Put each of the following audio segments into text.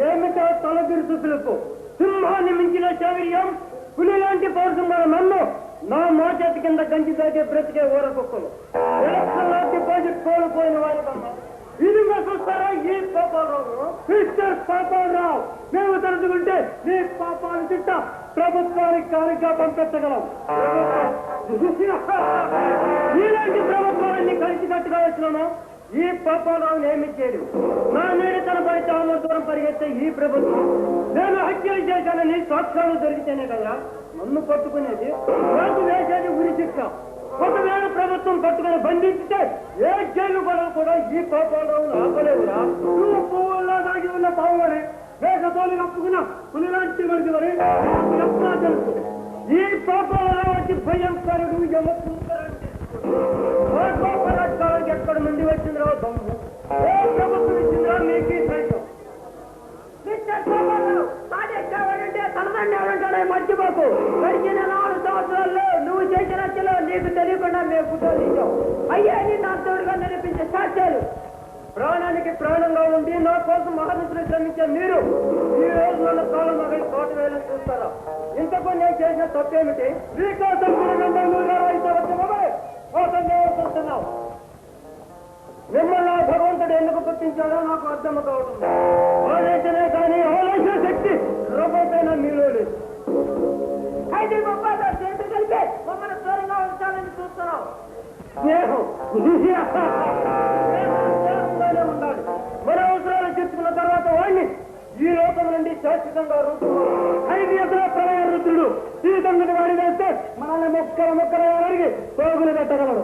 ఏమిటో తలగిరుసు పిలుపు? సింహాన్ని మించిన శౌర్యం, పులి లాంటి పౌరుషం గల నన్ను నా మోచేతి కింద గంజి తాగే బ్రతికే ఊరకొక్కలు. ఎలక్షన్ లో డిపాజిట్ కోల్పోయిన వారి కన్నా ఇది చూస్తారా? ఈ పాపారావు, మిస్టర్ పాపారావు, మేము తలుచుకుంటే నీ పాపాలు తిట్ట ప్రభుత్వానికి కానుక పంపించగలం. ఇలాంటి ప్రభుత్వాన్ని కలిసి కట్టుగా వచ్చినాను. ఈ పాపారావుని ఏమి చేయడు. నా నేడు తనపై చాలా దూరం పరిగెత్తే ఈ ప్రభుత్వం నేను హత్యలు చేశానని సాక్ష్యాలు దొరికితేనే కదా నన్ను పట్టుకునేది. నాకు వేసేది ఉరి శిక్ష. ఒకవేళ ప్రభుత్వం పట్టుకుని బంధించితే ఏ జైలు గొడవ కూడా ఈ పాపారావును ఆపలేవురా. నువ్వు పువ్వుల్లో దాగి ఉన్న పావుని వేసతోలు కప్పుకున్న పులిలాంటి మనిషి మరి చెప్పా తెలుసు. ఈ పాపారావు వచ్చి భయంకరుడు రాజ్యానికి ఎక్కడ నుండి వచ్చిందిరా దమ్ము? ఏ ప్రభుత్వం ఇచ్చిందిరా మీకు ఈ సైతం? తనదండి ఎవరంటాడే మర్చిపోకు. గడిచిన 4 సంవత్సరాల్లో నువ్వు చేసిన హత్యలో నీకు తెలియకుండా మేము ఫోటోలు ఇచ్చాం. అయ్యే నీ నా తోడుగా నిరూపించే సాక్ష్యాలు. ప్రాణానికి ప్రాణంగా ఉండి నా కోసం మహానుసులు శ్రమించే మీరు ఈ రోజు నన్ను కాలం మగలి కోట వేయాలని చూస్తారా? ఇంతకు నేను చేసిన తప్పేమిటి? మీకోసం చూస్తున్నావు. మిమ్మల్ని భగవంతుడు ఎందుకు పుట్టించాడో నాకు అర్థం కావడం. ఆలోచనే కానీ ఆలోచన శక్తి రూపంపైన మీలో లేదు. అయితే చేతి కలిపి మమ్మల్ని దూరంగా ఉంచాలని చూస్తున్నావు. స్నేహం స్నేహంగానే ఉండాలి. మన అవసరాలు తీర్చుకున్న తర్వాత వాడిని ఈ లోకం నుండి శాశ్వతంగా ఐదు ఎదురు ప్రళయ రుద్రుడు ఈ తొమ్మిది వాడి వేస్తే మనల్ని మొక్కల అడిగి పోగులు పెట్టగలడు.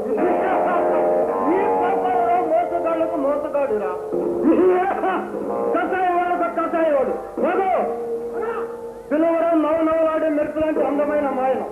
ఈ పాపాలలో మోసగాళ్లకు మోసగాడురా. కషాయవాడు కషాయవాడు వదో పిలవడం నవనవలాడే మెరుపు లాంటి అందమైన మాయనం.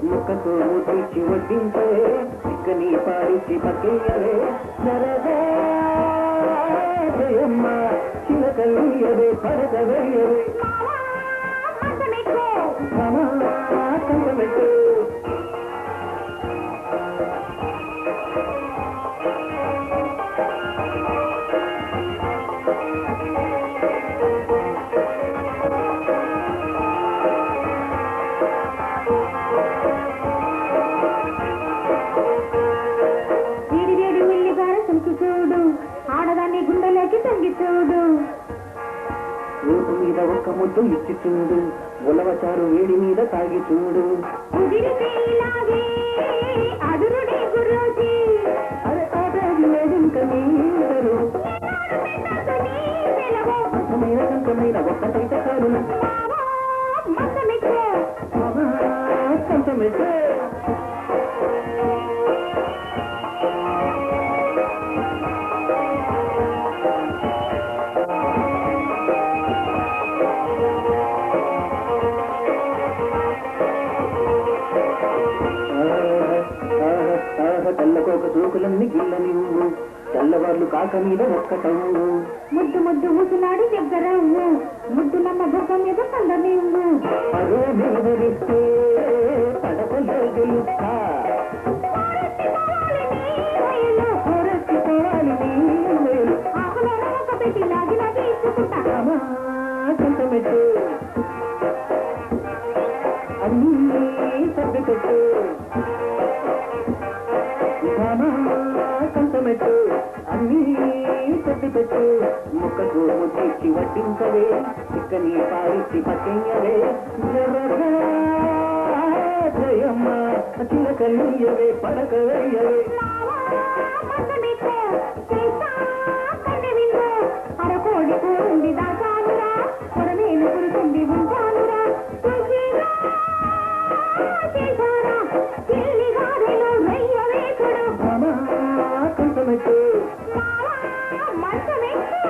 ముక్కతో ముట్టించి వడ్డించే చిక్కని పాడిచి పక్కయ్యవే నరదయమ్మ చిలకయ్యవే పడకవయ్యవే కంపమెట్టు ఊపు మీద ఒక్క ముద్దు ఇచ్చి చూడు, ఉలవచారు వేడి మీద తాగి చూడు. అర్థమైన కంఠమైన ఒక్కటైతే కాదు కంఠమైతే తెల్లకోక చూకులన్నీ గిల్లని నువ్వు తెల్లవ వాళ్ళు కాక మీద ఒక్కటము ముద్దు ముద్దు ముసులాడి దగ్గర ముద్దులమ్మ బొగ్గ మీద పందమే అదే నిలదరిస్తే పడకలో గెలుస్తా పెట్టి లాగి లాగి ఇచ్చుకుంటా కంటమెట్టు అన్నీ సర్ది పెట్టు కంటమెట్టు అన్నీ సర్ది పెట్టు ముక్కకు ముద్దిచ్చి వడ్డించవే చిక్కని పారిచ్చి పట్టెయ్యవే జయమ్మ చిలకల్లియవే పడక వేయవే అరకోడి కూరుంది దాచానురా కొడమేలు కురుకుంది ఉంటానురా చేశారా చిల్లి గారెలు రయ్య వేసుడు కంటమెట్టు మంచమెక్కు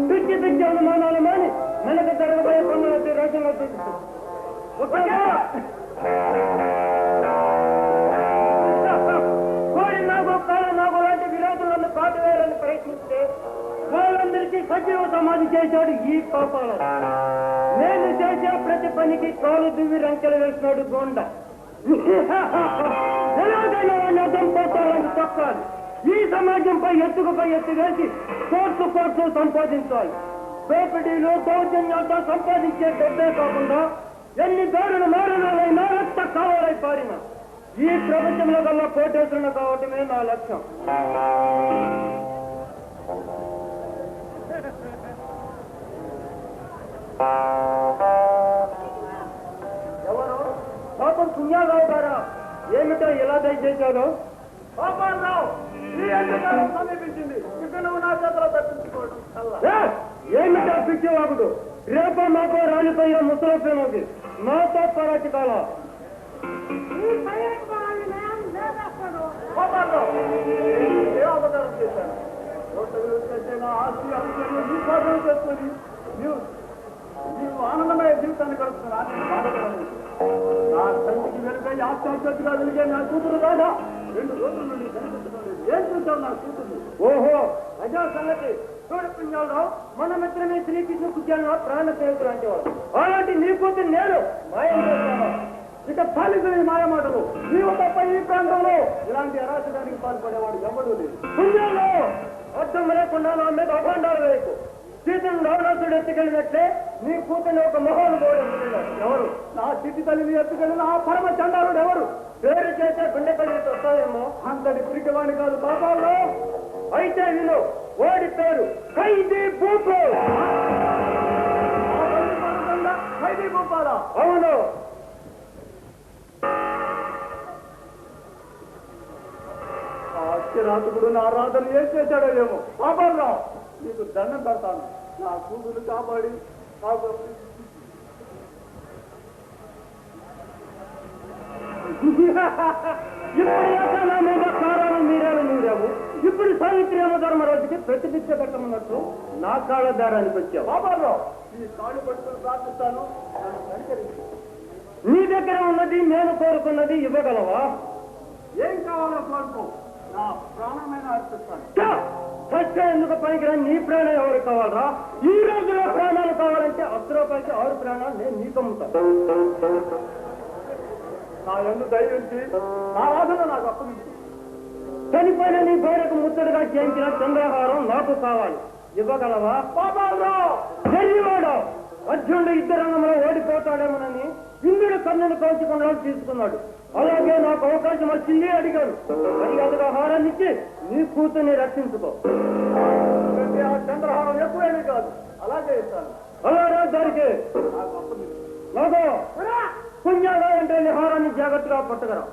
పిచ్చి పిచ్చి అనుమానాలు మాని మనకు జరగబోయే పనులకి రకంగా కోడి నాగో కాళ్ళ నాగో లాంటి విరోధులను కాటువేయాలని ప్రయత్నిస్తే వాళ్ళందరికీ సజీవ సమాధి చేశాడు ఈ పాపాల. నేను చేసే ప్రతి పనికి కాలు దువ్వి రంకెలు వేసినాడు గోండ. ఎలాగైనా వాడిని అదంపోతాలని తప్పాలి. ఈ సమాజంపై ఎత్తుకుపై ఎత్తు వేసి కోర్టు సంపాదించాలి. దోపిడీలు దౌర్జన్యాలతో సంపాదించే డబ్బే కాకుండా ఎన్ని దారుణ మారణాలైనా రక్త కావాలై పారిన ఈ ప్రపంచంలో కల్లా కోటేశ్వరుడు కావటమే నా లక్ష్యం. ఎవరు పాపం పుణ్యారావు గారా? ఏమిటో ఎలా దయచేశారో? సమీపించింది ఇక నువ్వు నా చేతిలో తప్పించుకోవడం ఏమిటా పిచ్చివాగుడు? రేపో మాకో రాలిపోయిన ముసలి మాతో పరాటి కాల చేశాను. ఆస్తి అంశాలు చేసుకొని నీవు ఆనందమైన జీవితాన్ని గడుపుతున్నాను. నా తండ్రికి వెనుక ఆత్మహత్యగా వెలిగే నా కూతురు రాదా 2 రోజుల నుండి కనిపించుకోలేదు. ఏం చూసావు నా కూతురు? ఓహో అజా సంగతి చూడు పుణ్యాలరావు, మన మిత్రమే శ్రీకృష్ణ కుజ్జాల ప్రాణ సేవకులు అంటే వాడు. అలాంటి నీ కూతురు నేను మాయం చేస్తాను. ఇక పాలితులు మాయ మాటలు. నీవు తప్ప ఈ ప్రాంతంలో ఇలాంటి అరాచకానికి పాల్పడేవాడు ఎవడూ లేదు. పుణ్యాలరావు అర్థం లేకుండా నా మీద అభాండాలు వేయకు. సీతను రావణాసుడు ఎత్తుకెళ్ళినట్లే నీ కూతుని ఒక మహానుభావుడు ఎత్తుకెళ్ళాడు. ఎవరు? నా చిట్టి తల్లిని ఎత్తుకెళ్ళిన ఆ పరమ చండాలుడు ఎవరు? పేరు చేసే గుండెపల్లికి వస్తావేమో, అంతటి పిరికివాణి కాదు పాపాల్లో. అయితే విను, వాడి పేరు ఖైదీ భూపాల్. ఖైదీ భూపాల? అవును. అక్షరాతకుడు నా రాధను ఏం చేశాడో ఏమో. పాపాలరావు నీకు దండం పెడతాను. నా కూతురు కాపాడి ఇప్పుడు నా మీద కారాలు మీరేలు మీరావు. ఇప్పుడు సావిత్రి ధర్మరాజుకి ప్రతిభిక్ష పెట్టమన్నట్టు నా కాళ్ళ దారానికి వచ్చావు. పాపాలరావు ఈ కాళ్ళు పట్టుకుని ప్రార్థిస్తాను. నీ దగ్గర ఉన్నది నేను కోరుకున్నది ఇవ్వగలవా? ఏం కావాలో కోరుకో, నా ప్రాణమైన అర్పిస్తాను. సత్య ఎందుకు పనికిరా? నీ ప్రాణం ఎవరు కావాలరా? ఈ రోజులో ప్రాణాలు కావాలంటే 10 రూపాయలకి 6 ప్రాణాలు నేను నీకు అమ్ముతాను. నా ఎందుకు దయించి నా రాధన నాకు అప్పగించు. చనిపోయిన నీ భార్యకు ముత్తడిగా చేయించిన చంద్రహారం నాకు కావాలి. ఇవ్వగలవా? పాపాలరావు జరివాడు అర్జునుడు యుద్ధరంగంలో ఓడిపోతాడేమోనని ఇంద్రుడు కన్నును కోల్చకుండా తీసుకున్నాడు. అలాగే నాకు అవకాశం వచ్చింది అడిగాడు. మర్యాదగా హారాన్ని ఇచ్చి నీ కూతుర్ని రక్షించుకో. ఆ చంద్రహారం ఎక్కువేమీ కాదు, అలాగే ఇస్తాను. అలాగే దానికి నాకు పుణ్యాగా అంటే హారాన్ని జాగ్రత్తగా పట్టుకురా.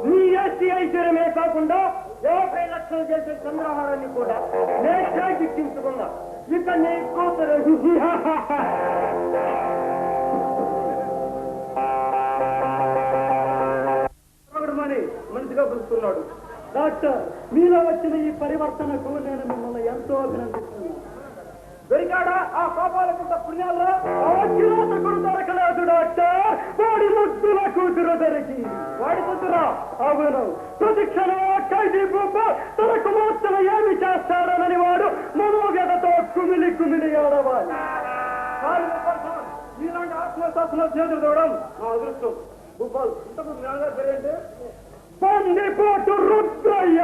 నీ ఆస్తి ఐశ్వర్యమే కాకుండా 50 లక్షలు చేసే చంద్రహారాన్ని కూడా నేనే గిట్టించుకున్నా. ఇక నీ కూతురు మని చూస్తున్నాడు. డాక్టర్, మీలో వచ్చిన ఈ పరివర్తనకు నేను మిమ్మల్ని ఎంతో అభినందిస్తున్నాను. దొరికాడా ఆ పాపాలకుంట పుణ్యాల్లో? కిరాతకుడు దొరకలేదు డాక్టర్, వాడి ముద్దుల కూతురు దొరికి. వాడి కూతురా? అవును. ప్రతిక్షణం ఖైదీ బొబ్బ తన కుమార్తెను ఏమి చేస్తాడనని వాడు మనోగతతో కుమిలి కుమిలి ఆడవాలి. ఇలాంటి ఆత్మశాసన చేతులు చూడడం నా అదృష్టం. భూపాల్, ఇంతకుముందు నాన్నగారు పేరేంటి? బందిపోటు రుద్రయ్య.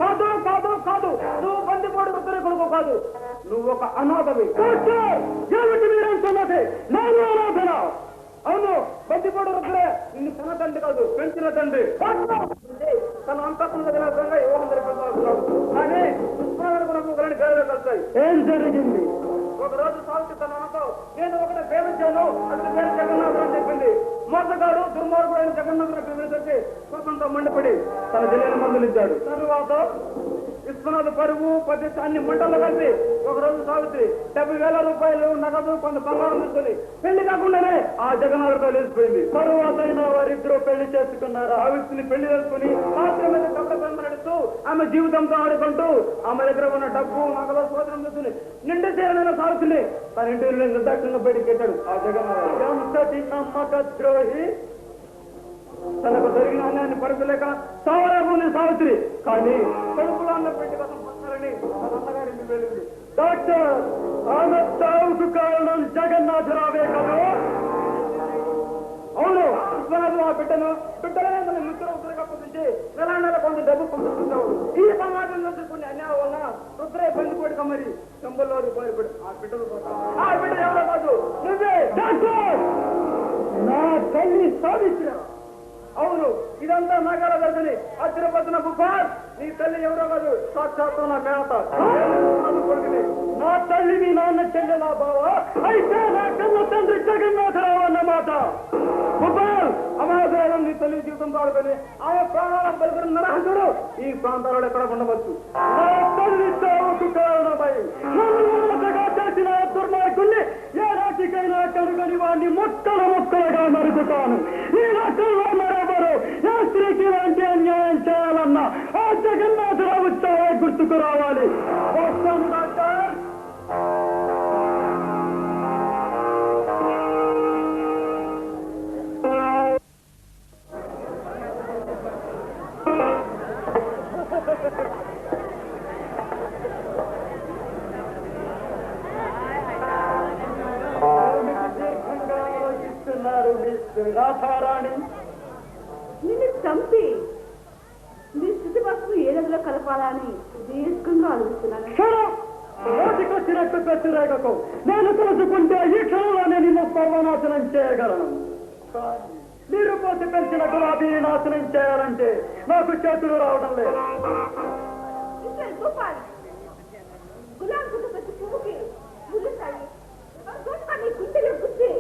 కాదు కాదు కాదు, నువ్వు బందిపోటు రుద్ర కొడుకు కాదు, నువ్వు ఒక అనాథవి. ఏమిటి మీరంటున్నది? నేను అనాథన? అవును, బందిపోటు రుద్రే నిన్ను తన తండ్రి కాదు, పెంచిన తండ్రి. తన అంతకుండా వివాహం జరిపిస్తున్నాడు. కానీ పుష్పనగరం పేరు కలుస్తాయి. ఏం జరిగింది? ఒక రోజు సాగుతూ తన అన్నతో నేను ఒకటి ప్రేమించాను, అతని పేరు జగన్నాథం అని చెప్పింది. మోసగాడు దుర్మార్గుడు అయిన జగన్నాథుని ప్రేమించి కోపంతో మండిపడి తన తెలియని మందులు ఇచ్చాడు. తరువాత విశ్వనాథ పరువు పద్ధతి అన్ని మంటల్లో కలిపి ఒకరోజు సాగుతూ 70,000 రూపాయలు నగదు కొంత బంగారం తీసుకుని పెళ్లి కాకుండానే ఆ జగన్నాథుడితో లేచిపోయింది. తరువాత వారిద్దరూ పెళ్లి చేసుకున్నారు. ఆ వ్యక్తిని పెళ్లి చేసుకుని రాత్రి మీద డబ్బు నడుస్తూ ఆమె జీవితంతో ఆడుకుంటూ ఆమె దగ్గర ఉన్న డబ్బు నగదు సోదరం తీసుకుని నిండి చేరనైనా సాగుతుంది. తన ఇంటి నిర్దాక్షిణంగా బయటికి పెట్టాడు ఆ జగన్నాథుడు. నమ్మక ద్రోహి, తనకు జరిగిన అన్యాయాన్ని పరచలేక సావరేమోని సావిత్రి. కానీ కడుపులో అన్న పెట్టి కోసం పట్టారని అన్నగారింటి వెళ్ళింది. డాక్టర్, ఆమె చావుకు కారణం జగన్నాథరావే కదా? అవును, విశ్వనాథం ఆ బిడ్డలనే తన మిత్రులు ఉత్తరగా పొందించి నెల కొంత డబ్బు పంపిస్తున్నాడు. ఈ సమాజం నుంచి కొన్ని అన్యాయం వల్ల రుద్రయ్య బందిపోటు కమ్మరి చెంబల్లో రూపాయలు ఆ బిడ్డలు ఆ బిడ్డ ఎవరో కాదు, నువ్వే. డాక్టర్, నా తల్లి సావిత్రి. అవును, ఇదంతా నాగాల దర్శని ఆశ్చర్యపడుతున్న భూపాల్, నీ తల్లి ఎవరో కాదు, సాక్షాత్తు నా మేత. నా తల్లి మీ నాన్న చెల్లెలా బావా? అయితే నా కన్న తండ్రి జగన్నాథరావు అన్నమాట. భూపాల్, అమాయకురాలను నీ తల్లి జీవితం ఆడుకొని ఆమె ప్రాణాలను పలుకున్న నరహంతుడు ఈ ప్రాంతాలలో ఎక్కడ ఉండవచ్చు. నా తల్లి చావుకు కారణమై నన్ను చేసిన దుర్మార్గుణ్ణి ఏ రాటికైనా కనుగొని వాడిని ముక్కలు ముక్కలుగా నరుకుతాను. ఈ రాష్ట్రంలో మరెవరు ఏ స్త్రీకి ఇలాంటి అన్యాయం చేయాలన్నా ఆ జగన్నాథరావు చావే గుర్తుకు రావాలి. వస్తాను డాక్టర్. రాధారాణి, నిన్ను చంపి నీ స్థితి వస్తువు ఏ నదిలో కలపాలని దీర్ఘంగా ఆలోచిస్తున్నాను. రోజుకొచ్చినట్టు ప్రతిరేగకు. నేను తెలుసుకుంటే ఈ క్షణంలోనే నిన్ను సర్వనాశనం చేయగలను. నీరు పోసి పెంచిన గులాబీని నాశనం చేయాలంటే నాకు చేతులు రావడం లేదు. గులాబీ ప్రతి పువ్వుకి ముళ్ళుతాయి, గుండెలు గుచ్చి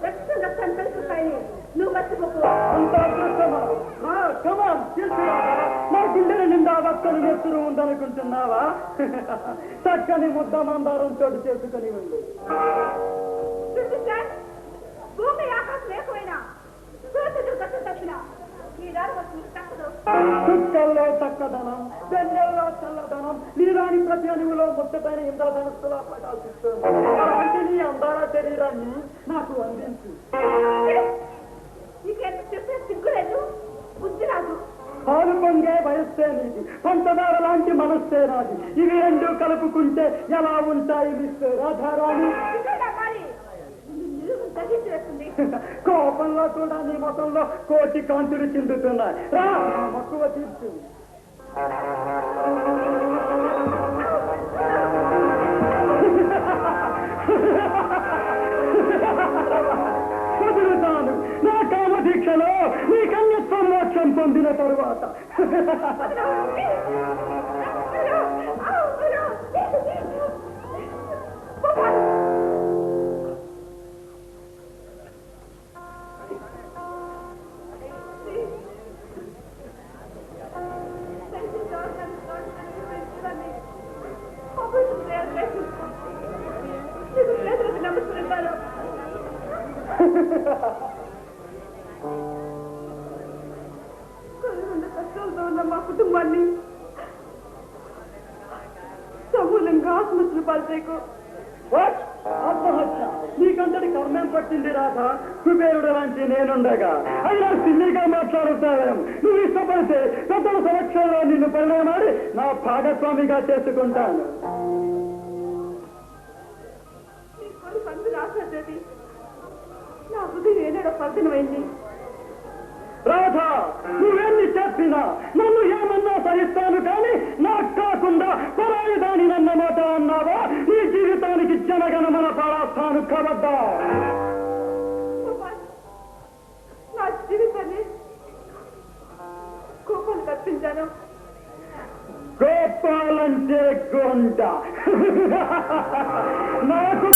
రక్తం కలుపుతాయి. నువ్వు మర్చిపోకు. అంత అదృష్టమా? నా గుండెల నిండా వక్కలు నెత్తురు ఉందనుకుంటున్నావా? చక్కని ముద్ద మందారం చోటు చేసుకుని ఉంది. భూమి ఆకాశం లేకపోయినా చుక్కల్లో చక్కదనం, వెన్నెల్లో చల్లదనం, నీరాని ప్రతి అణువులో ముచ్చటైన ఇంద్రధనుస్సులా ప్రకాశిస్తుంది. అలాంటి నీ అందాల శరీరాన్ని నాకు అందించు. చెప్పే సిగ్గులేదు, బుద్ధి రాదు. పాలు పొంగే వయస్సే నీది, పంచదార లాంటి మనస్సే నాది. ఇవి రెండు కలుపుకుంటే ఎలా ఉంటాయి మిస్టర్ రాధారాణి? కోపంలో కూడా నీ మొత్తంలో కోటి కాంతులు చిందుతున్నాయి. రా, మక్కువ తీర్చు. వదులుతాను. నా కామదీక్షలో నీ కన్యత్వం మోక్షం పొందిన తరువాత. కుటుంబాన్ని సమూలంగా ఆత్మహత్యలు పాల్చేకు. వాట్? ఆత్మహత్య? నీకంతటి కర్మం పట్టింది రాధా. కుబేరుడు లాంటి నేనుండగా అయినా సిల్లిగా మాట్లాడుతావేం? నువ్వు ఇష్టపడితే పెద్దల సమక్షంలో నిన్ను పరిణామాడి నా భాగస్వామిగా చేసుకుంటాను. పండు రాసేది నా హృదయం ఏనాడో పద్దనమైంది. రాధా, నువ్వెన్ని చెప్పినా నన్ను ఏమన్నా సహిస్తాను కానీ నాకు కాకుండా పరాయి దాని నన్న మాట అన్నావా నీ జీవితానికి జనగణమన పరాస్తాను కబద్దా. నా జీవితాన్ని కోపాలు కప్పించాను. గోపాలంటే గొండ నాకు